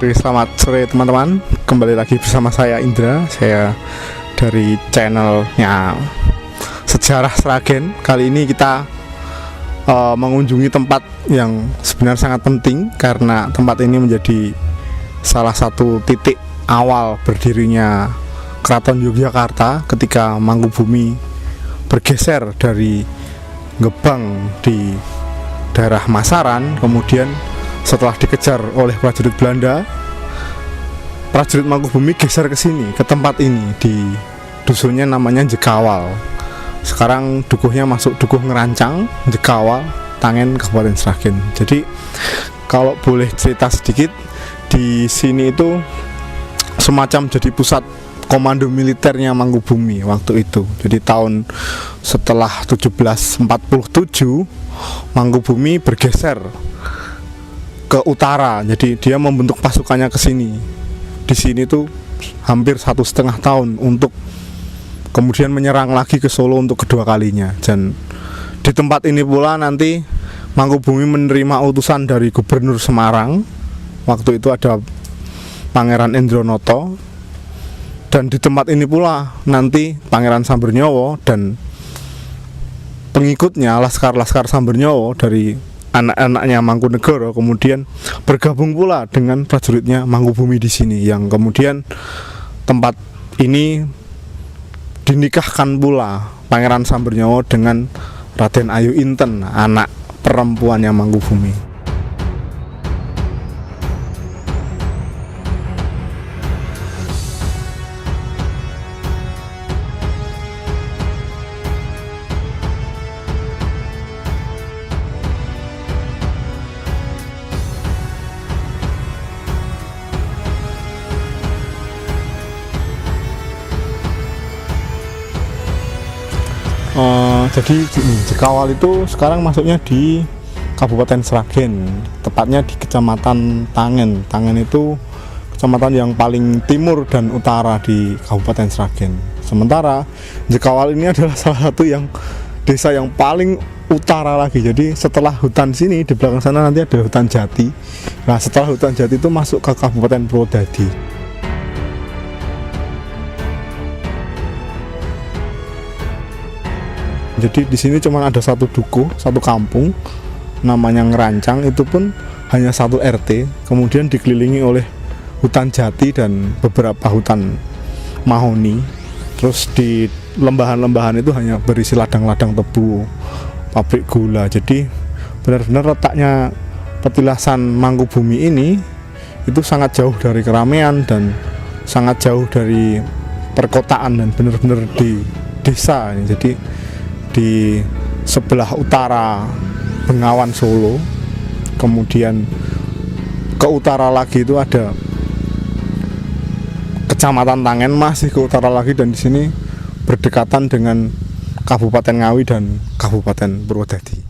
Oke, selamat sore teman-teman. Kembali lagi bersama saya Indra. Saya dari channelnya Sejarah Sragen. Kali ini kita mengunjungi tempat yang sebenarnya sangat penting, karena tempat ini menjadi salah satu titik awal berdirinya Keraton Yogyakarta ketika Mangkubumi bergeser dari Gebang di daerah Masaran. Kemudian setelah dikejar oleh prajurit Belanda, prajurit Mangkubumi geser ke sini, ke tempat ini, di dusunnya namanya Jekawal. Sekarang dukuhnya masuk Dukuh Ngerancang, Jekawal, Tangen, Kabupaten Sragen. Jadi kalau boleh cerita sedikit, di sini itu semacam jadi pusat komando militernya Mangkubumi waktu itu. Jadi tahun setelah 1747 Mangkubumi bergeser ke utara, jadi dia membentuk pasukannya ke sini. Di sini tuh hampir 1,5 tahun untuk kemudian menyerang lagi ke Solo untuk kedua kalinya. Dan di tempat ini pula nanti Mangkubumi menerima utusan dari Gubernur Semarang. Waktu itu ada Pangeran Endronoto. Dan di tempat ini pula nanti Pangeran Sambernyowo dan pengikutnya Laskar-Laskar Sambernyowo dari anak-anaknya Mangkunegoro kemudian bergabung pula dengan prajuritnya Mangkubumi di sini, yang kemudian tempat ini dinikahkan pula Pangeran Sambernyowo dengan Raden Ayu Inten, anak perempuannya Mangkubumi. Jadi Jekawal itu sekarang masuknya di Kabupaten Sragen, tepatnya di Kecamatan Tangen. Tangen itu kecamatan yang paling timur dan utara di Kabupaten Sragen. Sementara Jekawal ini adalah salah satu yang desa yang paling utara lagi. Jadi setelah hutan sini, di belakang sana nanti ada hutan jati. Nah, setelah hutan jati itu masuk ke Kabupaten Purwodadi. Jadi di sini cuma ada satu dukuh, satu kampung namanya Ngerancang, itu pun hanya satu RT, kemudian dikelilingi oleh hutan jati dan beberapa hutan mahoni. Terus di lembahan-lembahan itu hanya berisi ladang-ladang tebu, pabrik gula. Jadi benar-benar letaknya petilasan Mangkubumi ini itu sangat jauh dari keramaian dan sangat jauh dari perkotaan dan benar-benar di desa. Jadi di sebelah utara Bengawan Solo, kemudian ke utara lagi itu ada Kecamatan Tangen, masih ke utara lagi, dan di sini berdekatan dengan Kabupaten Ngawi dan Kabupaten Purwodadi.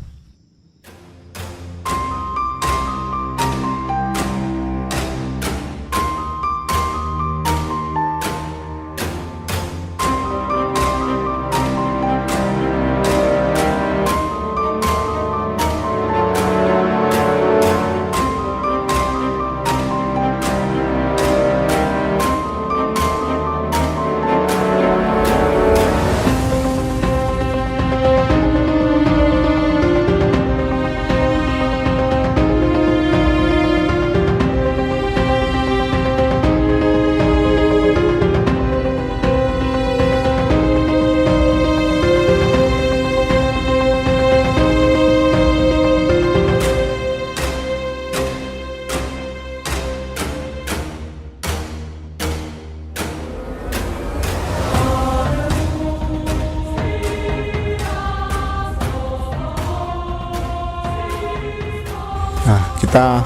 Nah, kita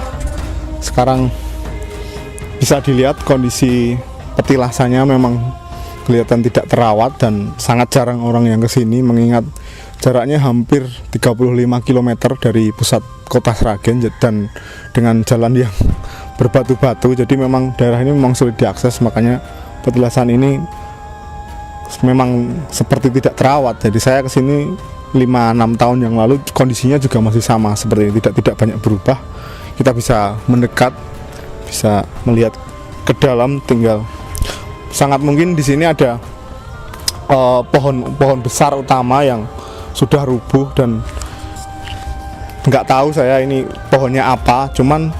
sekarang bisa dilihat kondisi petilasannya memang kelihatan tidak terawat dan sangat jarang orang yang kesini, mengingat jaraknya hampir 35 km dari pusat kota Sragen dan dengan jalan yang berbatu-batu. Jadi memang daerah ini memang sulit diakses, makanya petilasan ini memang seperti tidak terawat. Jadi saya kesini 5-6 tahun yang lalu, kondisinya juga masih sama seperti ini, tidak banyak berubah. Kita bisa mendekat bisa melihat ke dalam. Tinggal sangat mungkin di sini ada pohon besar utama yang sudah rubuh, dan nggak tahu saya ini pohonnya apa, cuman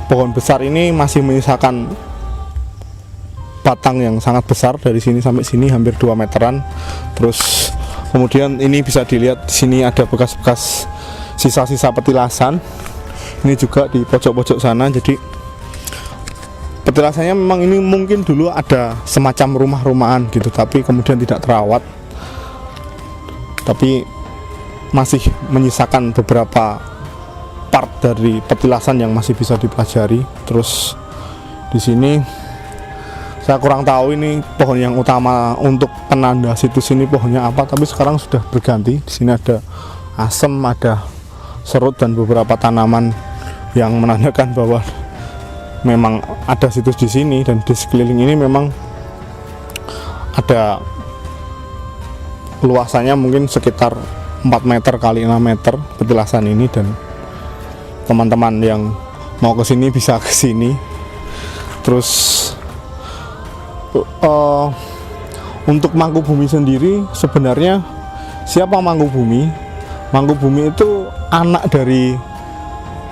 pohon besar ini masih menyisakan batang yang sangat besar dari sini sampai sini, hampir 2 meteran. Terus kemudian ini bisa dilihat di sini ada bekas-bekas sisa-sisa petilasan. Ini juga di pojok-pojok sana. Jadi petilasannya memang ini mungkin dulu ada semacam rumah-rumahan gitu, tapi kemudian tidak terawat. Tapi masih menyisakan beberapa part dari petilasan yang masih bisa dipelajari. Terus di sini saya kurang tahu ini pohon yang utama untuk penanda situs ini pohonnya apa, tapi sekarang sudah berganti. Di sini ada asem, ada serut, dan beberapa tanaman yang menandakan bahwa memang ada situs di sini. Dan di sekeliling ini memang ada luasannya mungkin sekitar 4 meter kali 6 meter petilasan ini, dan teman-teman yang mau ke sini bisa ke sini. Terus untuk Mangkubumi sendiri, sebenarnya siapa Mangkubumi? Mangkubumi itu anak dari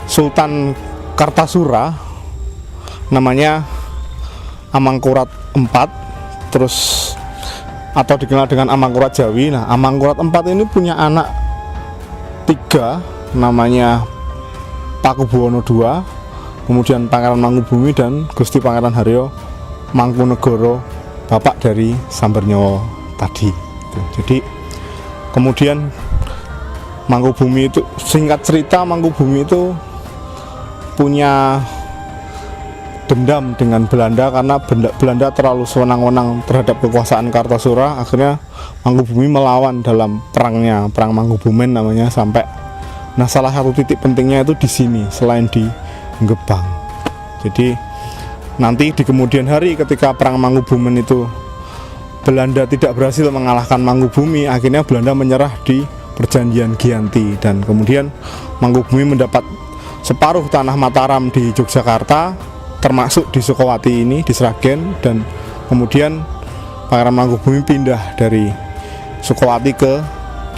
Sultan Kartasura, namanya Amangkurat IV, terus atau dikenal dengan Amangkurat Jawi. Nah, Amangkurat IV ini punya anak 3, namanya Pakubuwono II, kemudian Pangeran Mangkubumi, dan Gusti Pangeran Haryo Mangkunegoro, bapak dari Sambernyawa tadi. Jadi kemudian Mangkubumi itu, singkat cerita, Mangkubumi itu punya dendam dengan Belanda karena Belanda terlalu sewenang-wenang terhadap kekuasaan Kartasura. Akhirnya Mangkubumi melawan dalam perang Mangkubumen namanya, sampai nah salah satu titik pentingnya itu di sini selain di Gebang. Jadi nanti di kemudian hari ketika perang Mangkubumen itu Belanda tidak berhasil mengalahkan Mangkubumi, akhirnya Belanda menyerah di Perjanjian Giyanti, dan kemudian Mangkubumi mendapat separuh tanah Mataram di Yogyakarta, termasuk di Sukowati ini, di Sragen. Dan kemudian Pangeran Mangkubumi pindah dari Sukowati ke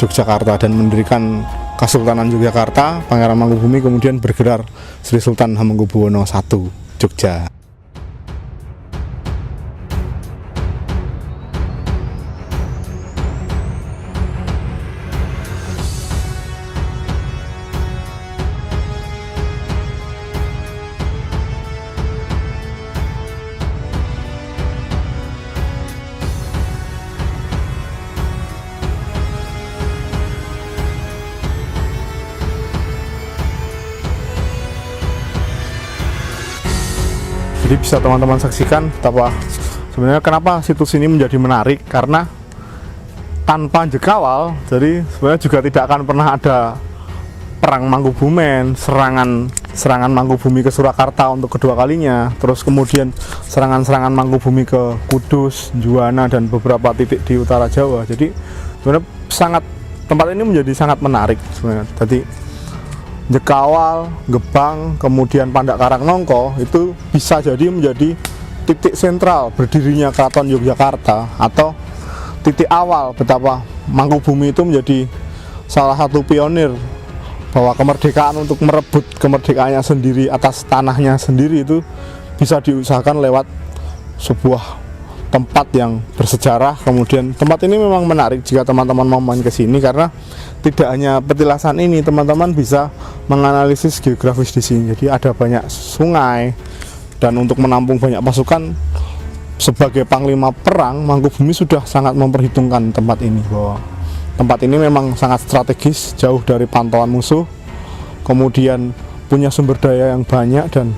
Yogyakarta dan mendirikan Kesultanan Yogyakarta. Pangeran Mangkubumi kemudian bergelar Sri Sultan Hamengkubuwono I Jogja. Jadi bisa teman-teman saksikan betapa sebenarnya kenapa situs ini menjadi menarik, karena tanpa Jekawal, jadi sebenarnya juga tidak akan pernah ada perang Mangkubumen, serangan Mangkubumi ke Surakarta untuk kedua kalinya, terus kemudian serangan Mangkubumi ke Kudus, Juwana, dan beberapa titik di utara Jawa. Jadi sebenarnya tempat ini menjadi sangat menarik sebenarnya. Jadi Jekawal, Gebang, kemudian Pandak Karangnongko itu bisa jadi menjadi titik sentral berdirinya Keraton Yogyakarta, atau titik awal betapa Mangkubumi itu menjadi salah satu pionir bahwa kemerdekaan untuk merebut kemerdekaannya sendiri atas tanahnya sendiri itu bisa diusahakan lewat sebuah tempat yang bersejarah. Kemudian tempat ini memang menarik jika teman-teman mau main ke sini, karena tidak hanya petilasan ini, teman-teman bisa menganalisis geografis di sini. Jadi ada banyak sungai, dan untuk menampung banyak pasukan sebagai panglima perang, Mangkubumi sudah sangat memperhitungkan tempat ini, bahwa tempat ini memang sangat strategis, jauh dari pantauan musuh, kemudian punya sumber daya yang banyak dan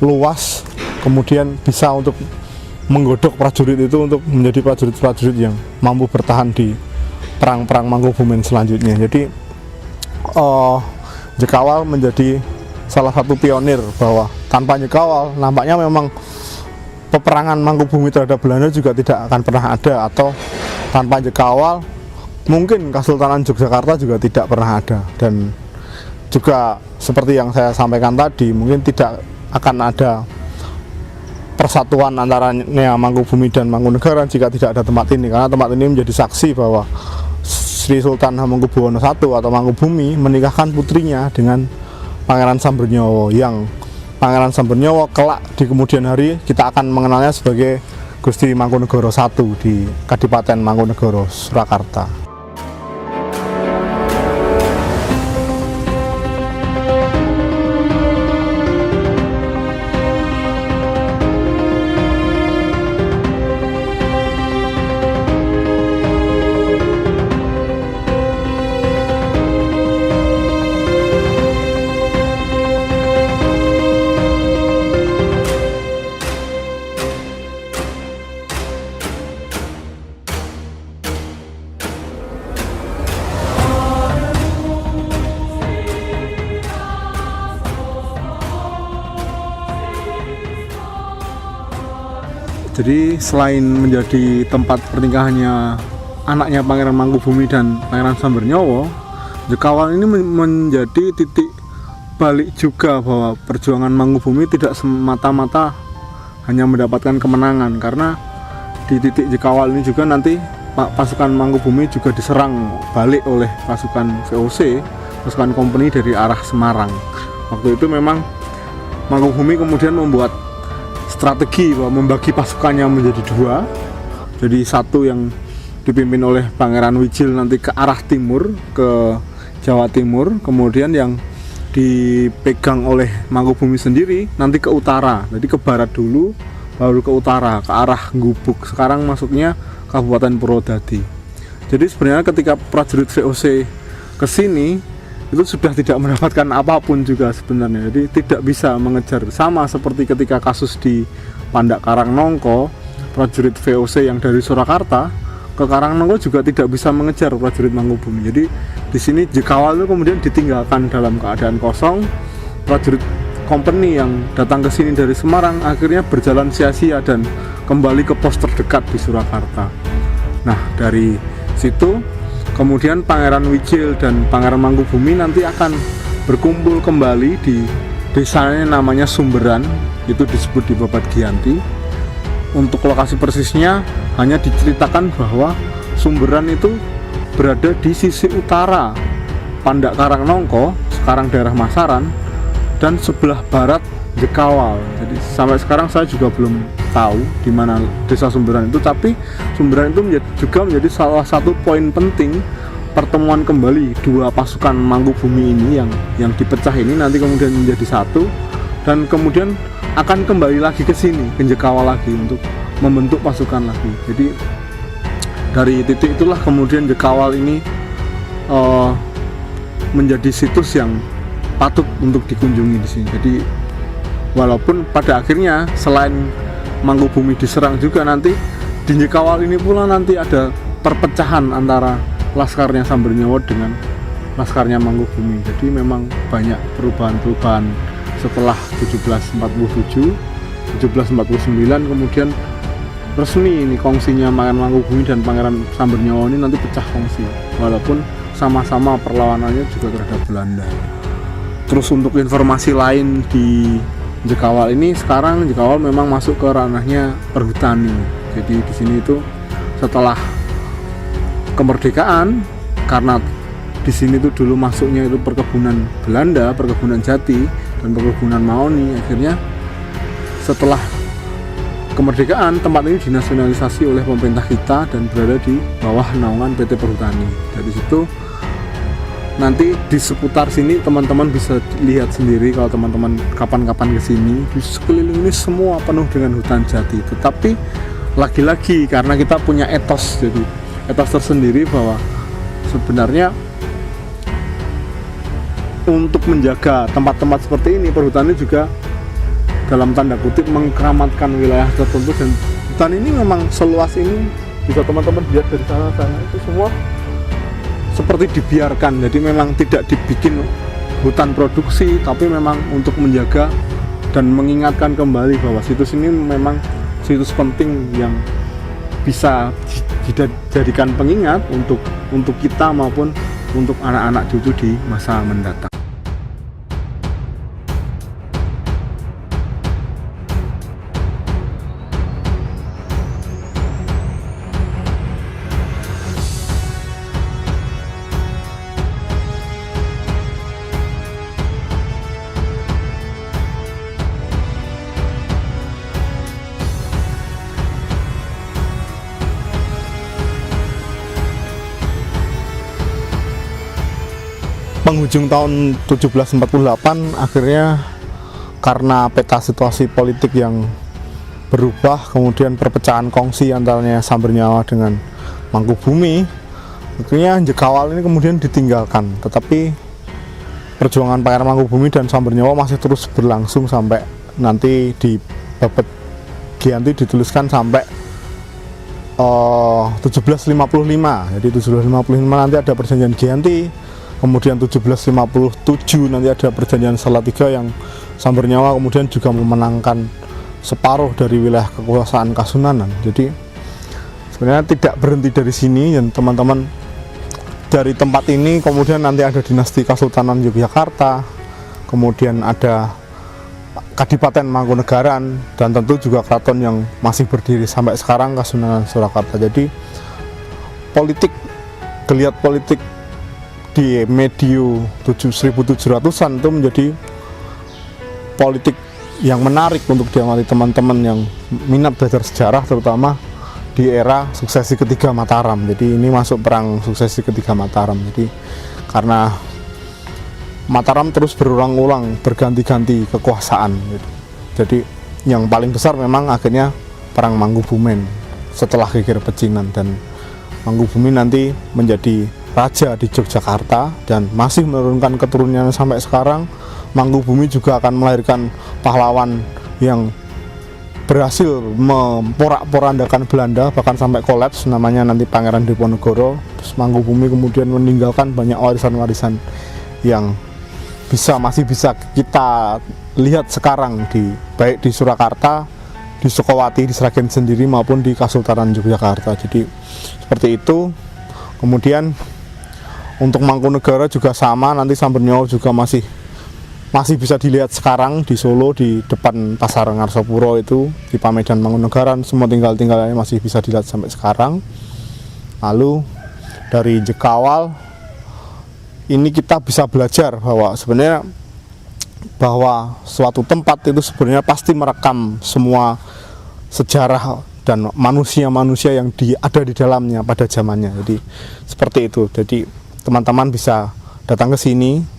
luas, kemudian bisa untuk menggodok prajurit itu untuk menjadi prajurit-prajurit yang mampu bertahan di perang-perang Mangkubumen selanjutnya. Jadi Jekawal menjadi salah satu pionir, bahwa tanpa Jekawal nampaknya memang peperangan Mangkubumi terhadap Belanda juga tidak akan pernah ada, atau tanpa Jekawal mungkin Kesultanan Yogyakarta juga tidak pernah ada. Dan juga seperti yang saya sampaikan tadi, mungkin tidak akan ada persatuan antara Mangkubumi dan Mangkunegaran jika tidak ada tempat ini, karena tempat ini menjadi saksi bahwa Sri Sultan Hamengkubuwono I atau Mangkubumi menikahkan putrinya dengan Pangeran Sambernyowo, yang Pangeran Sambernyowo kelak di kemudian hari kita akan mengenalnya sebagai Gusti Mangkunegara I di Kadipaten Mangkunegara, Surakarta. Jadi selain menjadi tempat pernikahannya anaknya Pangeran Mangkubumi dan Pangeran Sambernyowo, Jekawal ini menjadi titik balik juga bahwa perjuangan Mangkubumi tidak semata-mata hanya mendapatkan kemenangan, karena di titik Jekawal ini juga nanti pasukan Mangkubumi juga diserang balik oleh pasukan VOC, pasukan kompeni dari arah Semarang. Waktu itu memang Mangkubumi kemudian membuat strategi bahwa membagi pasukannya menjadi dua. Jadi satu yang dipimpin oleh Pangeran Wijil nanti ke arah timur, ke Jawa Timur, kemudian yang dipegang oleh Mangkubumi sendiri nanti ke utara. Jadi ke barat dulu, baru ke utara, ke arah Gubuk. Sekarang masuknya Kabupaten Purwodadi. Jadi sebenarnya ketika prajurit VOC ke sini itu sudah tidak mendapatkan apapun juga sebenarnya. Jadi tidak bisa mengejar, sama seperti ketika kasus di Pandak Karangnongko, prajurit VOC yang dari Surakarta ke Karangnongko juga tidak bisa mengejar prajurit Mangkubumi. Jadi di sini Jekawal itu kemudian ditinggalkan dalam keadaan kosong. Prajurit kompeni yang datang ke sini dari Semarang akhirnya berjalan sia-sia dan kembali ke pos terdekat di Surakarta. Nah, dari situ kemudian Pangeran Wijil dan Pangeran Mangkubumi nanti akan berkumpul kembali di desanya namanya Sumberan, itu disebut di Babat Giyanti. Untuk lokasi persisnya hanya diceritakan bahwa Sumberan itu berada di sisi utara Pandak Karangnongko, sekarang daerah Masaran, dan sebelah barat Jekawal. Jadi sampai sekarang saya juga belum tahu di mana desa Sumberan itu, tapi Sumberan itu juga menjadi salah satu poin penting pertemuan kembali dua pasukan Mangkubumi ini yang dipecah ini nanti kemudian menjadi satu, dan kemudian akan kembali lagi ke sini, ke Jekawal lagi untuk membentuk pasukan lagi. Jadi dari titik itulah kemudian Jekawal ini menjadi situs yang patut untuk dikunjungi di sini. Jadi walaupun pada akhirnya selain Mangkubumi diserang juga, nanti di Jekawal ini pula nanti ada perpecahan antara laskarnya Sambernyowo dengan laskarnya Mangkubumi. Jadi memang banyak perubahan-perubahan setelah 1747, 1749 kemudian resmi ini kongsinya Pangeran Mangkubumi dan Pangeran Sambernyowo ini nanti pecah kongsi, walaupun sama-sama perlawanannya juga terhadap Belanda. Terus untuk informasi lain di Jekawal ini, sekarang Jekawal memang masuk ke ranahnya perhutani. Jadi di sini itu setelah kemerdekaan, karena di sini tuh dulu masuknya itu perkebunan Belanda, perkebunan jati dan perkebunan mahoni. Akhirnya setelah kemerdekaan tempat ini dinasionalisasi oleh pemerintah kita dan berada di bawah naungan PT Perhutani. Dari situ nanti di seputar sini teman-teman bisa lihat sendiri kalau teman-teman kapan-kapan kesini, di sekeliling ini semua penuh dengan hutan jati. Tetapi lagi-lagi karena kita punya etos, jadi etos tersendiri bahwa sebenarnya untuk menjaga tempat-tempat seperti ini, perhutani juga dalam tanda kutip mengkeramatkan wilayah tertentu, dan hutan ini memang seluas ini, bisa teman-teman lihat dari sana-sana itu semua seperti dibiarkan. Jadi memang tidak dibikin hutan produksi, tapi memang untuk menjaga dan mengingatkan kembali bahwa situs ini memang situs penting yang bisa dijadikan pengingat untuk kita maupun untuk anak-anak cucu di masa mendatang. penghujung tahun 1748 akhirnya karena peta situasi politik yang berubah, kemudian perpecahan kongsi antaranya Sambernyawa dengan Mangkubumi, akhirnya Jekawal ini kemudian ditinggalkan. Tetapi perjuangan Pangeran Mangkubumi dan Sambernyawa masih terus berlangsung sampai nanti di Babet Giyanti dituliskan sampai 1755. Jadi 1755 nanti ada perjanjian Giyanti, kemudian 1757 nanti ada perjanjian Salatiga yang Sambernyawa kemudian juga memenangkan separuh dari wilayah kekuasaan Kasunanan. Jadi sebenarnya tidak berhenti dari sini, dan teman-teman, dari tempat ini kemudian nanti ada dinasti Kesultanan Yogyakarta, kemudian ada Kadipaten Mangkunegaran, dan tentu juga keraton yang masih berdiri sampai sekarang, Kasunanan Surakarta. Jadi geliat politik di medio 1700-an itu menjadi politik yang menarik untuk diamati teman-teman yang minat belajar sejarah, terutama di era suksesi ketiga Mataram. Jadi ini masuk perang suksesi ketiga Mataram. Jadi karena Mataram terus berulang-ulang berganti-ganti kekuasaan. Jadi yang paling besar memang akhirnya perang Mangkubumen setelah Geger Pecinan, dan Mangkubumi nanti menjadi raja di Yogyakarta dan masih menurunkan keturunannya sampai sekarang. Mangkubumi juga akan melahirkan pahlawan yang berhasil memporak-porandakan Belanda, bahkan sampai kolaps, namanya nanti Pangeran Diponegoro. Terus Mangkubumi kemudian meninggalkan banyak warisan-warisan yang masih bisa kita lihat sekarang baik di Surakarta, di Sukowati, di Sragen sendiri, maupun di Kesultanan Yogyakarta. Jadi seperti itu. Kemudian untuk Mangkunegara juga sama, nanti Sambernyawa juga masih bisa dilihat sekarang di Solo, di depan Pasar Ngarsopuro itu, di Pamedan Mangkunegaran, semua tinggal-tinggalnya masih bisa dilihat sampai sekarang. Lalu dari Jekawal ini kita bisa belajar bahwa sebenarnya suatu tempat itu sebenarnya pasti merekam semua sejarah dan manusia-manusia yang ada di dalamnya pada zamannya. Jadi seperti itu. Jadi teman-teman bisa datang ke sini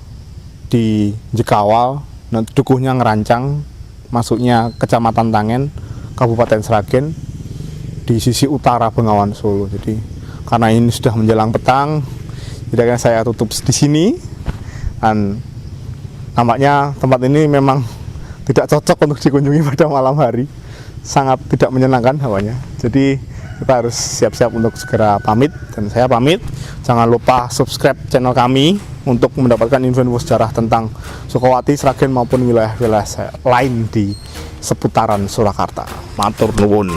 di Jekawal, nanti dukuhnya Ngerancang, masuknya Kecamatan Tangen, Kabupaten Sragen, di sisi utara Bengawan Solo. Jadi karena ini sudah menjelang petang, jadi saya tutup di sini. Dan nampaknya tempat ini memang tidak cocok untuk dikunjungi pada malam hari, sangat tidak menyenangkan hawanya. Jadi kita harus siap-siap untuk segera pamit, dan saya pamit. Jangan lupa subscribe channel kami untuk mendapatkan info-info sejarah tentang Sukowati, Sragen maupun wilayah-wilayah lain di seputaran Surakarta. Matur nuwun.